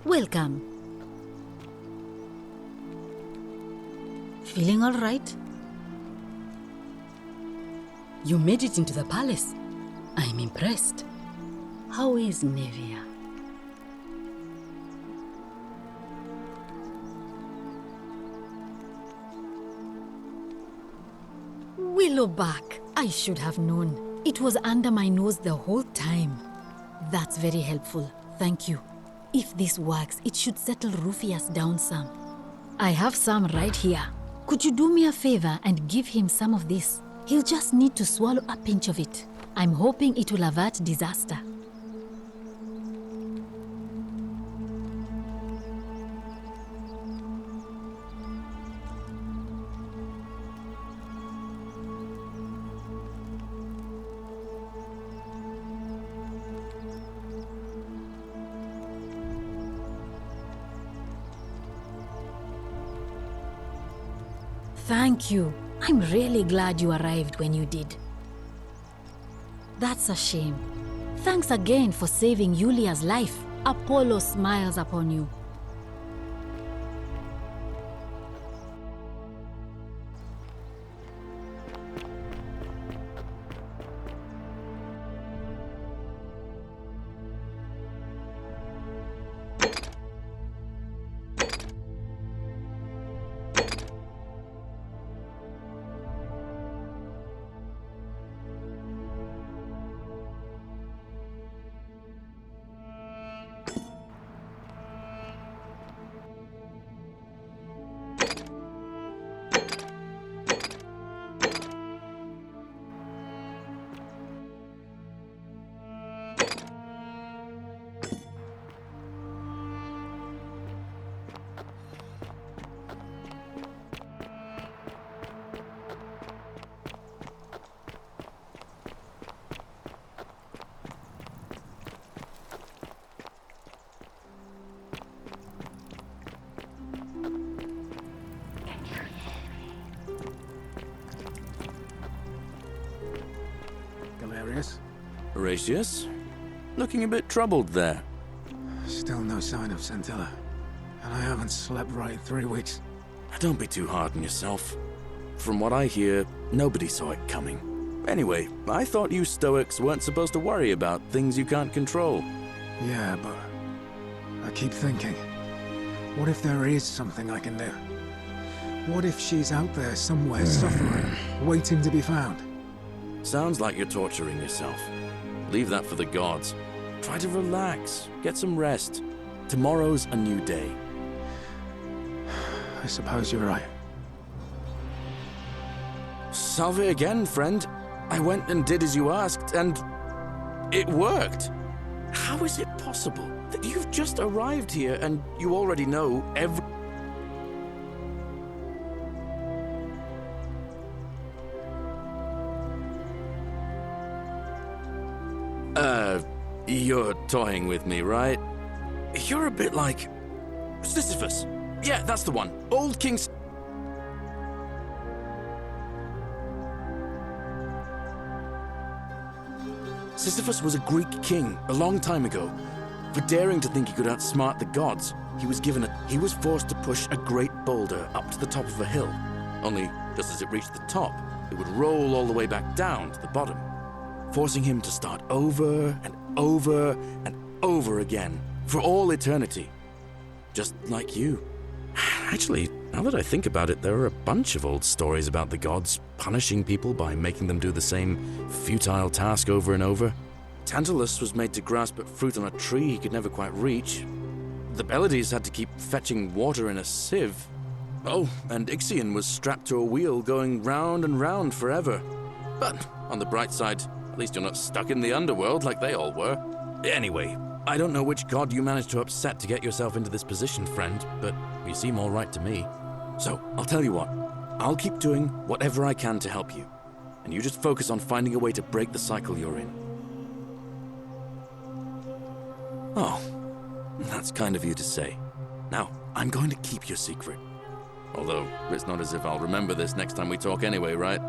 Welcome. Feeling all right? You made it into the palace. I'm impressed. How is Nevia? Willowback. I should have known. It was under my nose the whole time. That's very helpful. Thank you. If this works, it should settle Rufius down some. I have some right here. Could you do me a favor and give him some of this? He'll just need to swallow a pinch of it. I'm hoping it will avert disaster. Thank you. I'm really glad you arrived when you did. That's a shame. Thanks again for saving Yulia's life. Apollo smiles upon you. Horatius? Looking a bit troubled there. Still no sign of Scintilla. And I haven't slept right in 3 weeks. Don't be too hard on yourself. From what I hear, nobody saw it coming. Anyway, I thought you Stoics weren't supposed to worry about things you can't control. Yeah, but I keep thinking, what if there is something I can do? What if she's out there somewhere suffering, waiting to be found? Sounds like you're torturing yourself. Leave that for the gods. Try to relax, get some rest. Tomorrow's a new day. I suppose you're right. Salve again, friend. I went and did as you asked, and it worked. How is it possible that you've just arrived here and you already know every... You're toying with me, right? You're a bit like... Sisyphus. Yeah, that's the one. Old King... Sisyphus was a Greek king a long time ago. For daring to think he could outsmart the gods, he was forced to push a great boulder up to the top of a hill. Only, just as it reached the top, it would roll all the way back down to the bottom, forcing him to start over and over and over again, for all eternity. Just like you. Actually, now that I think about it, there are a bunch of old stories about the gods punishing people by making them do the same futile task over and over. Tantalus was made to grasp at fruit on a tree he could never quite reach. The Pleiades had to keep fetching water in a sieve. Oh, and Ixion was strapped to a wheel going round and round forever. But on the bright side, at least you're not stuck in the underworld like they all were. Anyway, I don't know which god you managed to upset to get yourself into this position, friend, but you seem all right to me. So, I'll tell you what. I'll keep doing whatever I can to help you. And you just focus on finding a way to break the cycle you're in. Oh, that's kind of you to say. Now, I'm going to keep your secret. Although, it's not as if I'll remember this next time we talk anyway, right?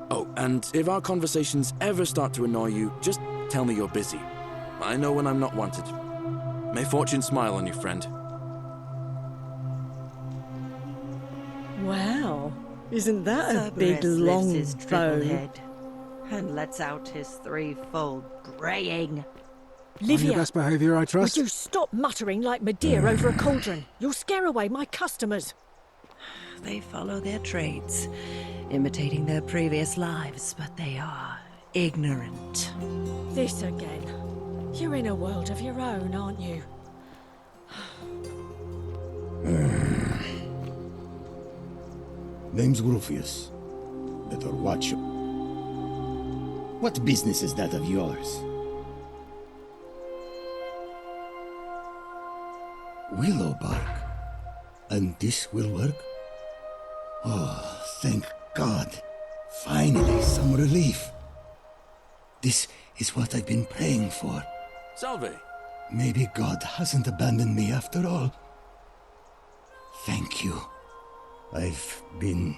Oh, And if our conversations ever start to annoy you, just tell me you're busy. I know when I'm not wanted. May fortune smile on you, friend. Wow, isn't that a big, Cerberus long lifts his triple bow? head and lets out his threefold braying. On your Livia, best behaviour, I would trust? you stop muttering like Medea over a cauldron? You'll scare away my customers. They follow their trades, imitating their previous lives, but they are ignorant. This again. You're in a world of your own, aren't you? Name's Rufius. Better watch you. What business is that of yours? Willow bark. And this will work? Oh, thank God. Finally, some relief. This is what I've been praying for. Salve. Maybe God hasn't abandoned me after all. Thank you. I've been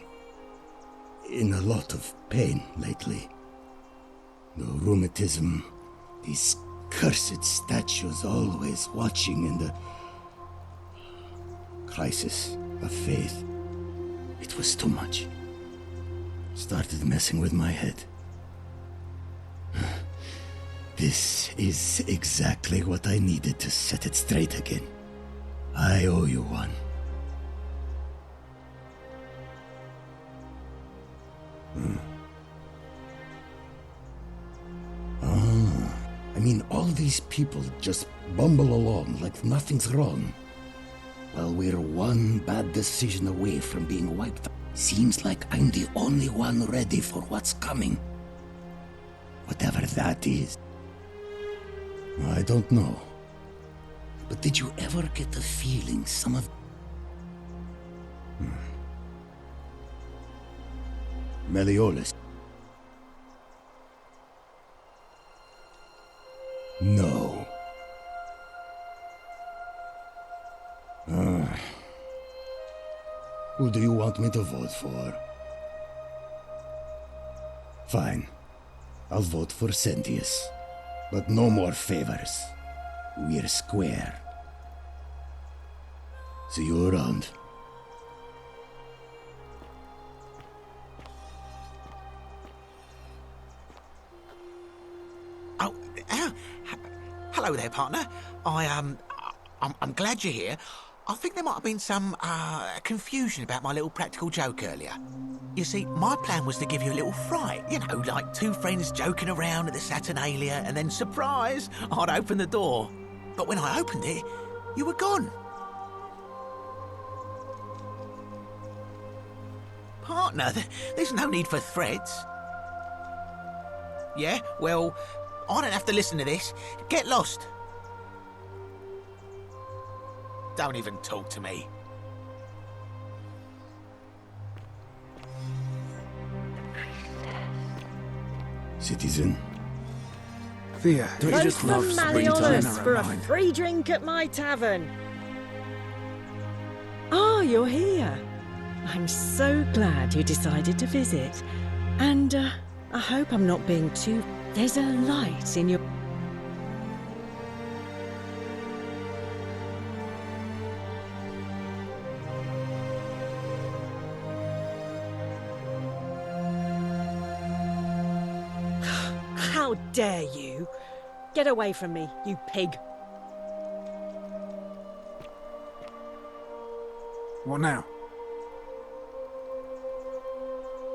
in a lot of pain lately. The rheumatism, these cursed statues always watching, and the crisis of faith. It was too much. Started messing with my head. This is exactly what I needed to set it straight again. I owe you one. I mean, all these people just bumble along like nothing's wrong. While we're one bad decision away from being wiped out. Seems like I'm the only one ready for what's coming. Whatever that is. I don't know. But did you ever get the feeling some of... Meliodas? No. Who do you want me to vote for? Fine. I'll vote for Sentius. But no more favors. We're square. See you around. Oh, hello there, partner. I'm glad you're here. I think there might have been some confusion about my little practical joke earlier. You see, my plan was to give you a little fright. You know, like two friends joking around at the Saturnalia, and then, surprise, I'd open the door. But when I opened it, you were gone. Partner, there's no need for threats. Yeah, well, I don't have to listen to this. Get lost. Don't even talk to me. Citizen. Thea, Don't you Vote just for love springtime? Malleolus for a Mind. free drink at my tavern. Ah, you're here. I'm so glad you decided to visit. And I hope I'm not being too... There's a light in your... How dare you? Get away from me, you pig. what now?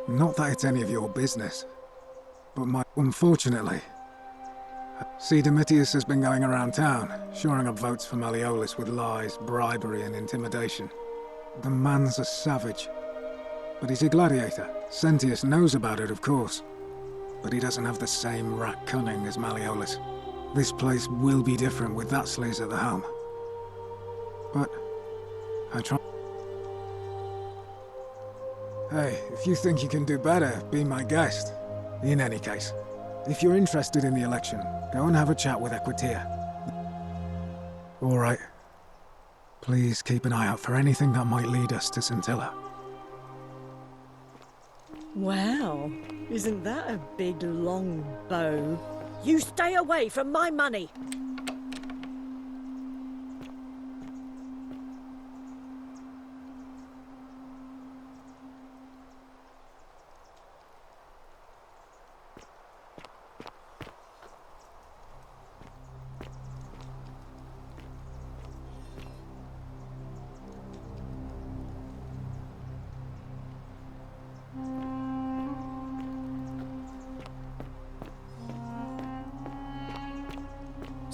Not that it's any of your business, but unfortunately, see, Domitius has been going around town, shoring up votes for Malleolus with lies, bribery, and intimidation. The man's a savage. But he's a gladiator. Sentius knows about it, of course. But he doesn't have the same rat cunning as Malleolus. This place will be different with that slaves at the helm. But I try... Hey, if you think you can do better, be my guest. In any case, if you're interested in the election, go and have a chat with Equitia. All right. Please keep an eye out for anything that might lead us to Scintilla. Well, isn't that a big long bow? You stay away from my money!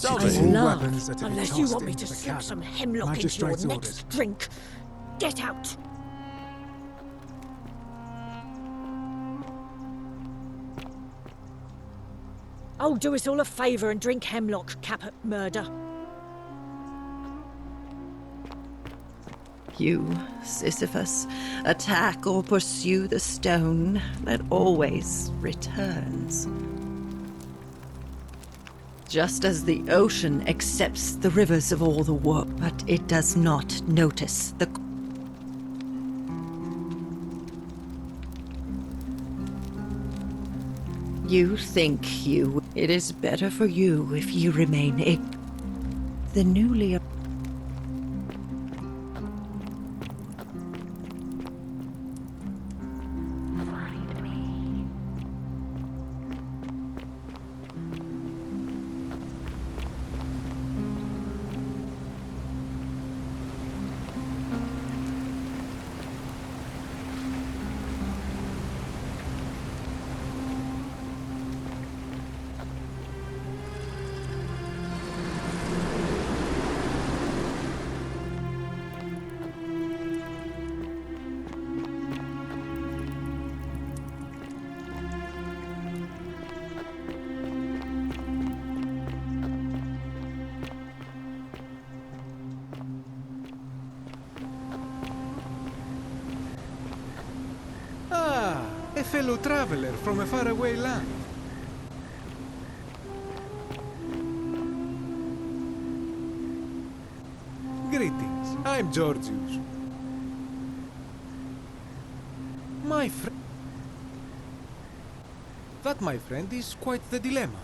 Salve! All Love, weapons are to be unless tossed you want me into to the slip cabin. some hemlock into your Magistrate's next orders. drink. Get out! Oh, do us all a favour and drink hemlock, Caput Murder. You, Sisyphus, attack or pursue the stone that always returns. Just as the ocean accepts the rivers of all the world, but it does not notice the... You think you... It is better for you if you remain the newly... Ah, a fellow traveler from a faraway land. Greetings, I'm Georgius. My friend... That, my friend, is quite the dilemma.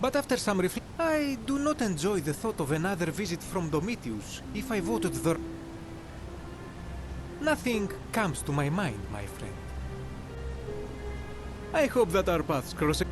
But after some reflection, I do not enjoy the thought of another visit from Domitius if I voted the... Nothing comes to my mind, my friend. I hope that our paths cross.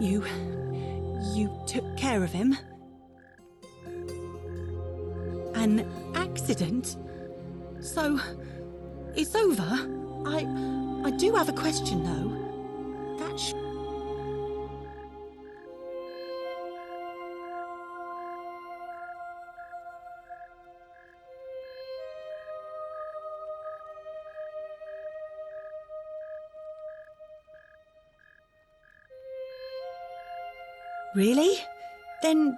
You took care of him? An accident? So, it's over? I do have a question, though. That Really? Then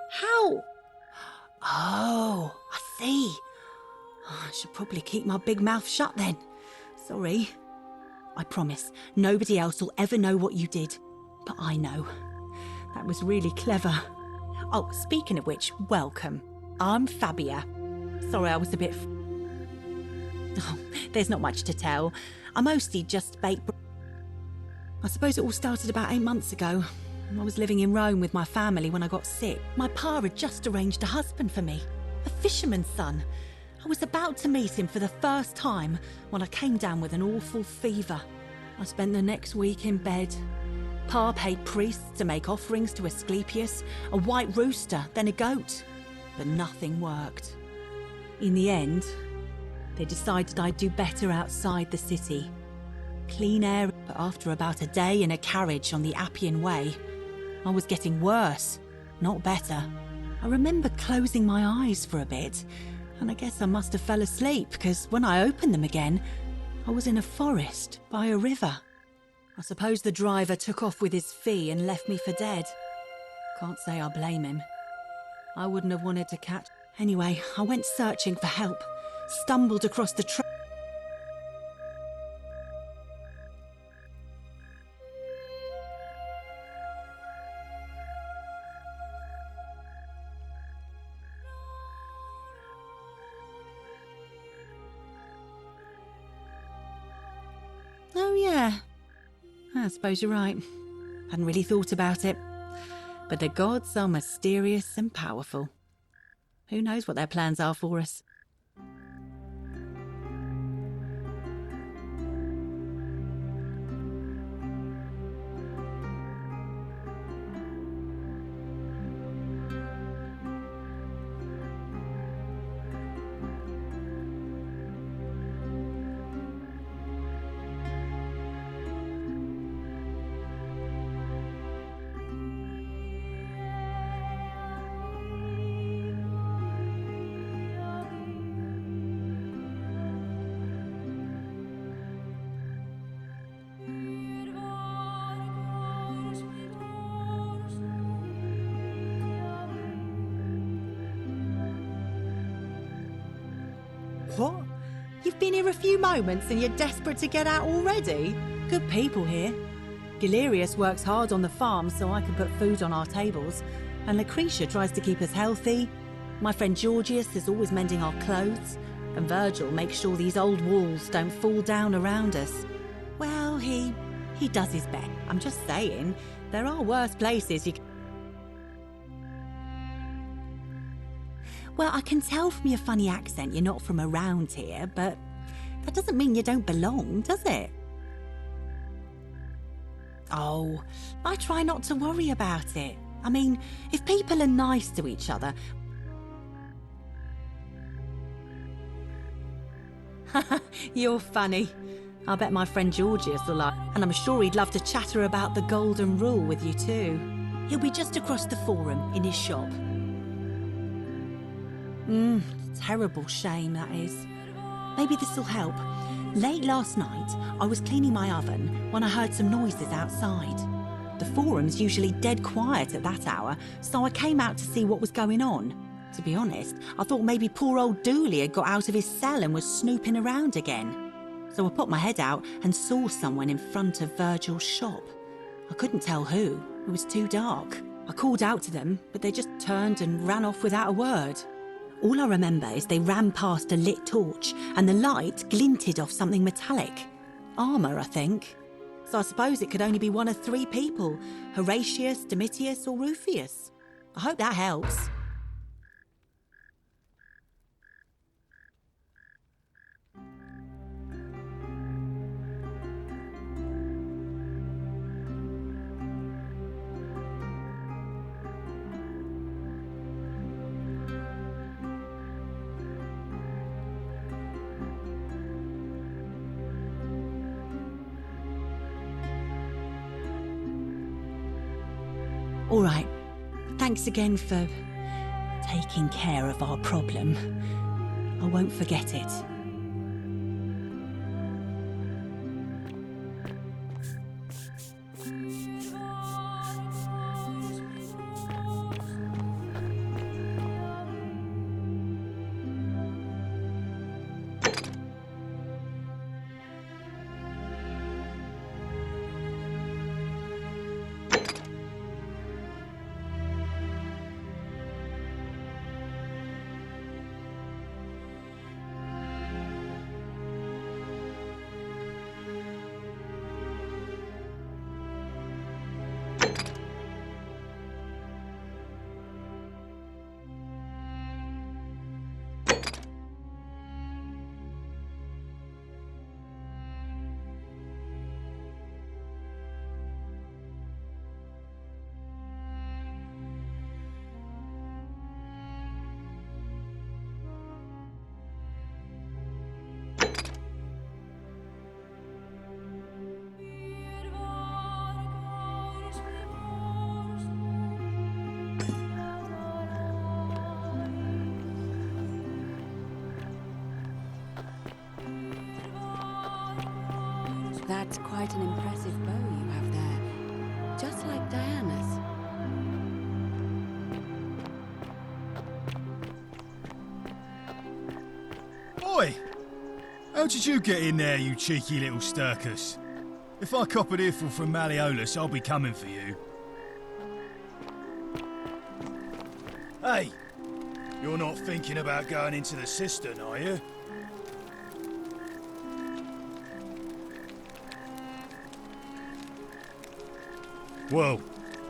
how? Oh, I see. I should probably keep my big mouth shut then. Sorry. I promise, nobody else will ever know what you did. But I know. That was really clever. Oh, speaking of which, welcome. I'm Fabia. Sorry, I was a bit... Oh, there's not much to tell. I mostly just baked... I suppose it all started about 8 months ago. I was living in Rome with my family when I got sick. My pa had just arranged a husband for me, a fisherman's son. I was about to meet him for the first time when I came down with an awful fever. I spent the next week in bed. Pa paid priests to make offerings to Asclepius, a white rooster, then a goat. But nothing worked. In the end, they decided I'd do better outside the city. Clean air, but after about a day in a carriage on the Appian Way, I was getting worse, not better. I remember closing my eyes for a bit, and I guess I must have fell asleep, because when I opened them again, I was in a forest by a river. I suppose the driver took off with his fee and left me for dead. Can't say I blame him. I wouldn't have wanted to catch... Anyway, I went searching for help, stumbled across the trail. Oh, yeah. I suppose you're right. Hadn't really thought about it. But the gods are mysterious and powerful. Who knows what their plans are for us? What? You've been here a few moments and you're desperate to get out already? Good people here. Galerius works hard on the farm so I can put food on our tables, and Lucretia tries to keep us healthy. My friend Georgius is always mending our clothes, and Virgil makes sure these old walls don't fall down around us. Well, he does his best. I'm just saying, there are worse places you can... Well, I can tell from your funny accent you're not from around here, but that doesn't mean you don't belong, does it? Oh, I try not to worry about it. I mean, if people are nice to each other... You're funny. I bet my friend Georgius will like... And I'm sure he'd love to chatter about the Golden Rule with you too. He'll be just across the forum in his shop. Terrible shame, that is. Maybe this'll help. Late last night, I was cleaning my oven when I heard some noises outside. The forum's usually dead quiet at that hour, so I came out to see what was going on. To be honest, I thought maybe poor old Dooley had got out of his cell and was snooping around again. So I put my head out and saw someone in front of Virgil's shop. I couldn't tell who. It was too dark. I called out to them, but they just turned and ran off without a word. All I remember is they ran past a lit torch and the light glinted off something metallic. Armour, I think. So I suppose it could only be one of 3 people. Horatius, Domitius or Rufius. I hope that helps. All right. Thanks again for taking care of our problem. I won't forget it. That's quite an impressive bow you have there. Just like Diana's. Oi! How did you get in there, you cheeky little Sturkus? If I cop an earful from Malleolus, I'll be coming for you. Hey! You're not thinking about going into the cistern, are you? Well,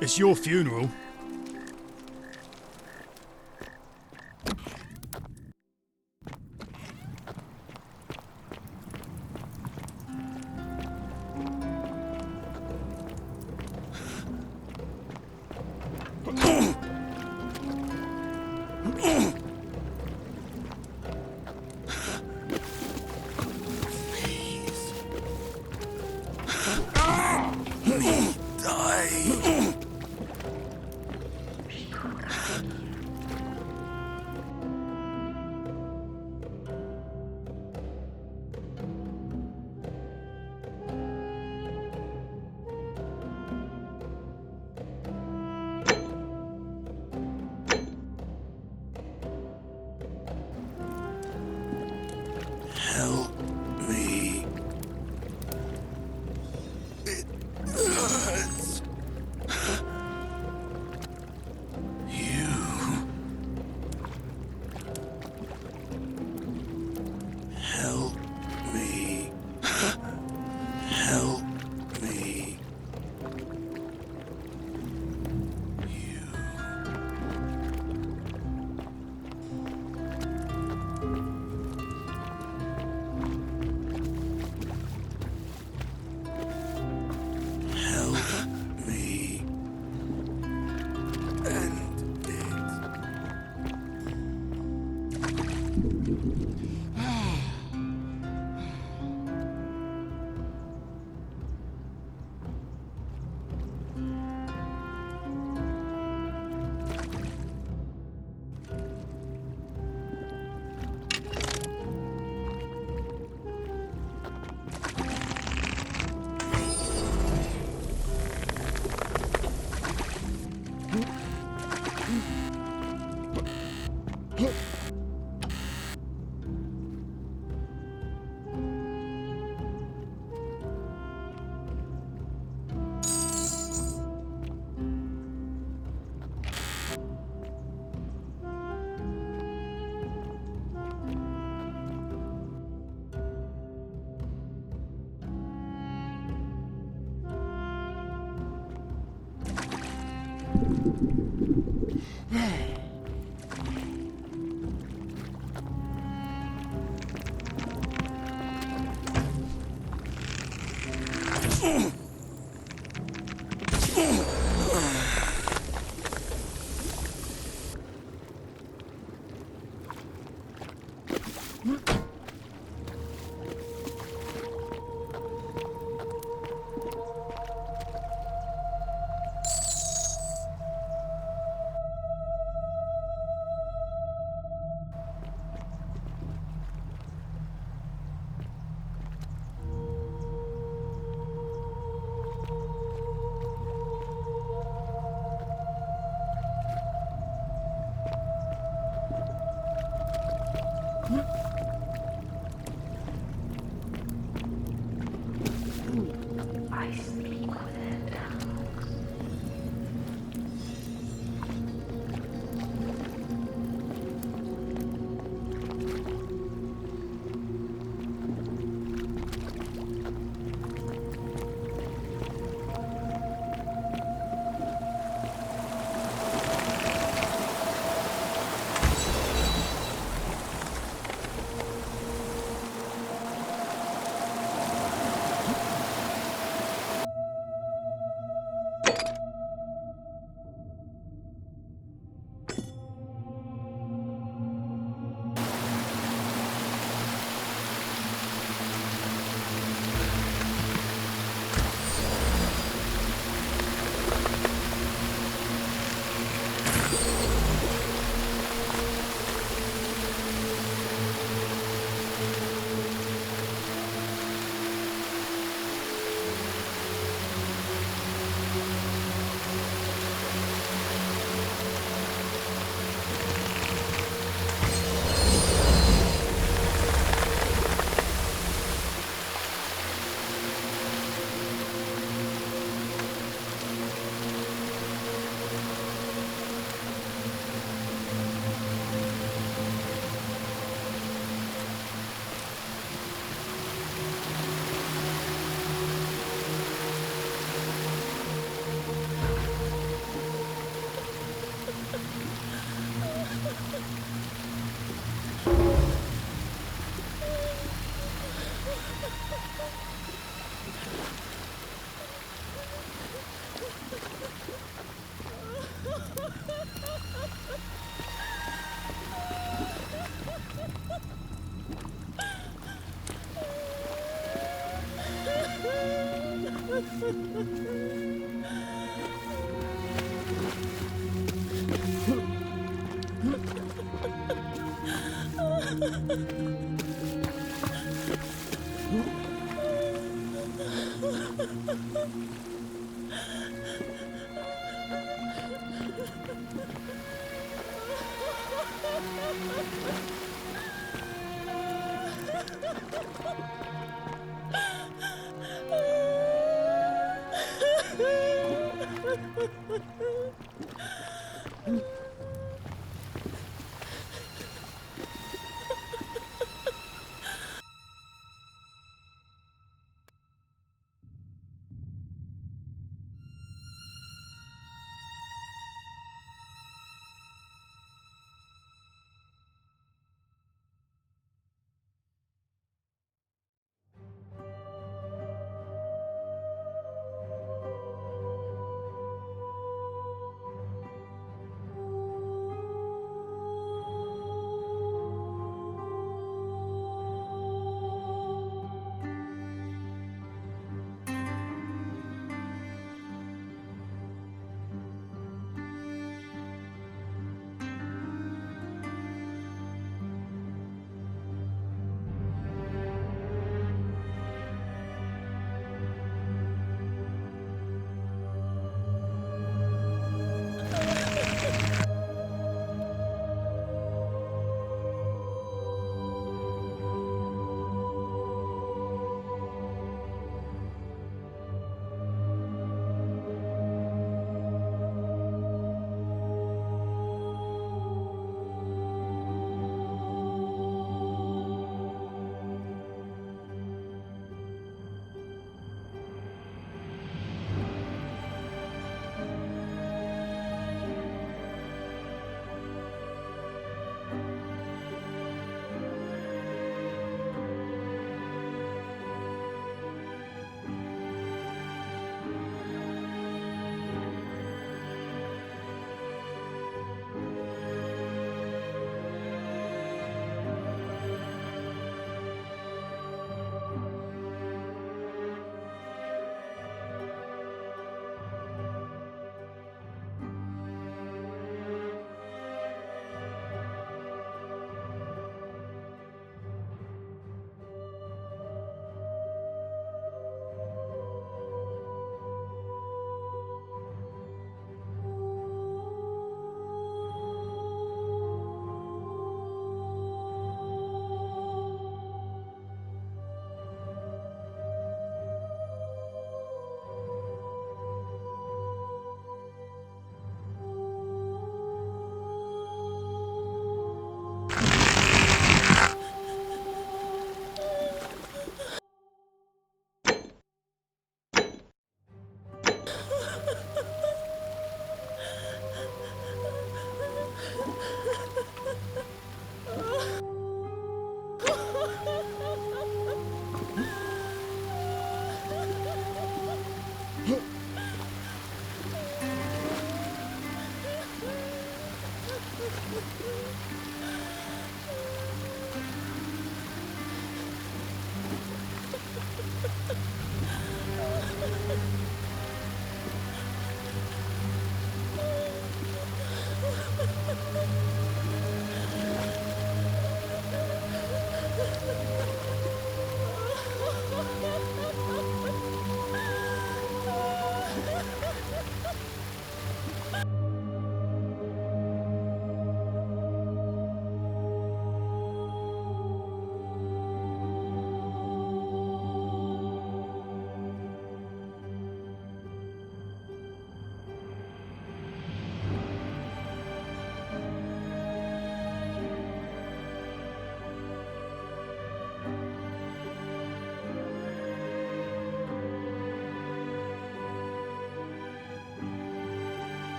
it's your funeral. Help me. It hurts. You. Help me. Help me. Help me. End it.